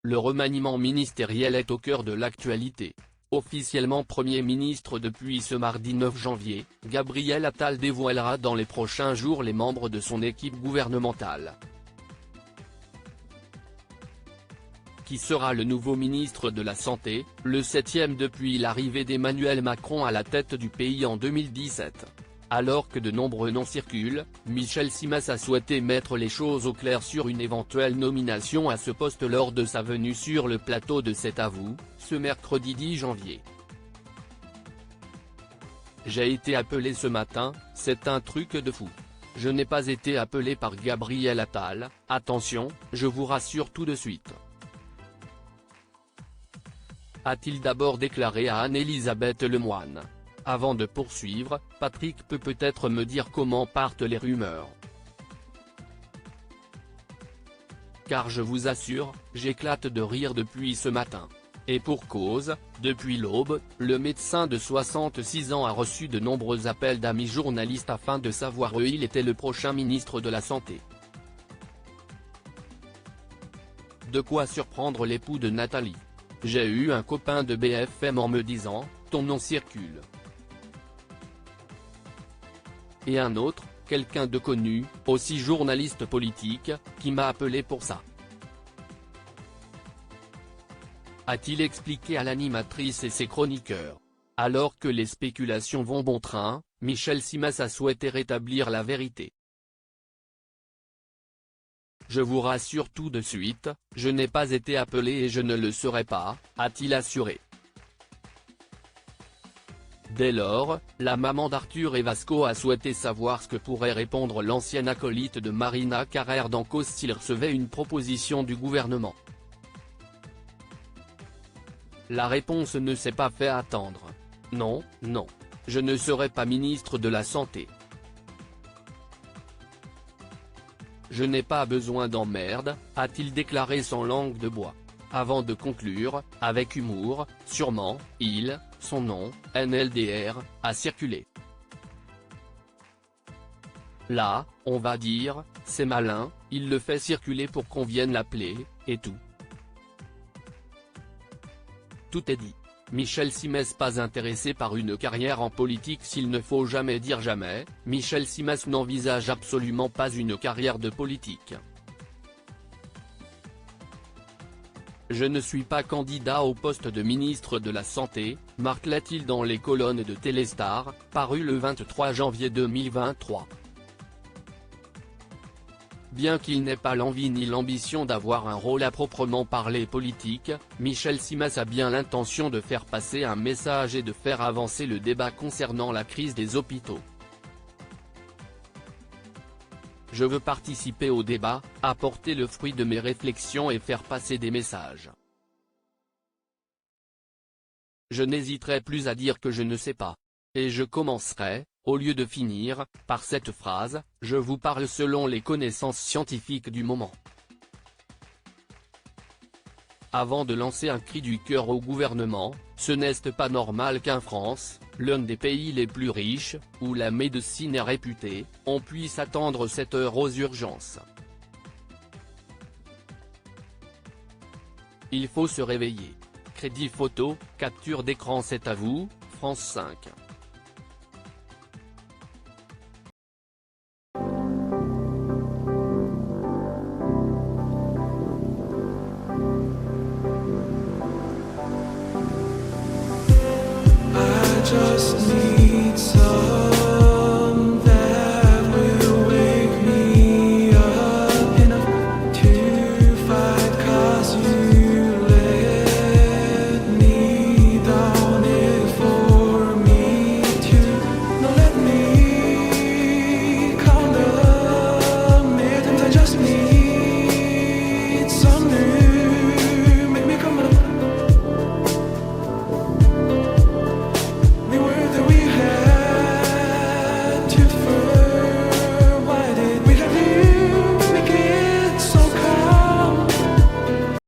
Le remaniement ministériel est au cœur de l'actualité. Officiellement Premier ministre depuis ce mardi 9 janvier, Gabriel Attal dévoilera dans les prochains jours les membres de son équipe gouvernementale. Qui sera le nouveau ministre de la Santé, le 7e depuis l'arrivée d'Emmanuel Macron à la tête du pays en 2017. Alors que de nombreux noms circulent, Michel Simès a souhaité mettre les choses au clair sur une éventuelle nomination à ce poste lors de sa venue sur le plateau de C'est à vous, ce mercredi 10 janvier. J'ai été appelé ce matin, c'est un truc de fou. Je n'ai pas été appelé par Gabriel Attal, attention, je vous rassure tout de suite. A-t-il d'abord déclaré à Anne-Elisabeth Lemoine. Avant de poursuivre, Patrick peut peut-être me dire comment partent les rumeurs. Car je vous assure, j'éclate de rire depuis ce matin. Et pour cause, depuis l'aube, le médecin de 66 ans a reçu de nombreux appels d'amis journalistes afin de savoir où il était le prochain ministre de la Santé. De quoi surprendre l'époux de Nathalie. J'ai eu un copain de BFM en me disant, ton nom circule. Et un autre, quelqu'un de connu, aussi journaliste politique, qui m'a appelé pour ça. A-t-il expliqué à l'animatrice et ses chroniqueurs. Alors que les spéculations vont bon train, Michel Simès a souhaité rétablir la vérité. Je vous rassure tout de suite, je n'ai pas été appelé et je ne le serai pas, a-t-il assuré. Dès lors, la maman d'Arthur et Vasco a souhaité savoir ce que pourrait répondre l'ancienne acolyte de Marina Carrère d'Ancos s'il recevait une proposition du gouvernement. La réponse ne s'est pas fait attendre. Non, non. Je ne serai pas ministre de la Santé. Je n'ai pas besoin d'emmerde, a-t-il déclaré sans langue de bois. Avant de conclure, avec humour, sûrement, son nom, NLDR, a circulé. Là, on va dire, c'est malin, il le fait circuler pour qu'on vienne l'appeler, et tout. Tout est dit. Michel Simès pas intéressé par une carrière en politique. S'il ne faut jamais dire jamais, Michel Simès n'envisage absolument pas une carrière de politique. Je ne suis pas candidat au poste de ministre de la Santé, martèle-t-il dans les colonnes de Téléstar, paru le 23 janvier 2023. Bien qu'il n'ait pas l'envie ni l'ambition d'avoir un rôle à proprement parler politique, Michel Simès a bien l'intention de faire passer un message et de faire avancer le débat concernant la crise des hôpitaux. Je veux participer au débat, apporter le fruit de mes réflexions et faire passer des messages. Je n'hésiterai plus à dire que je ne sais pas. Et je commencerai, au lieu de finir, par cette phrase, je vous parle selon les connaissances scientifiques du moment. Avant de lancer un cri du cœur au gouvernement, ce n'est pas normal qu'en France, l'un des pays les plus riches, où la médecine est réputée, on puisse attendre cette heure aux urgences. Il faut se réveiller. Crédit photo, capture d'écran. C'est à vous, France 5. Just need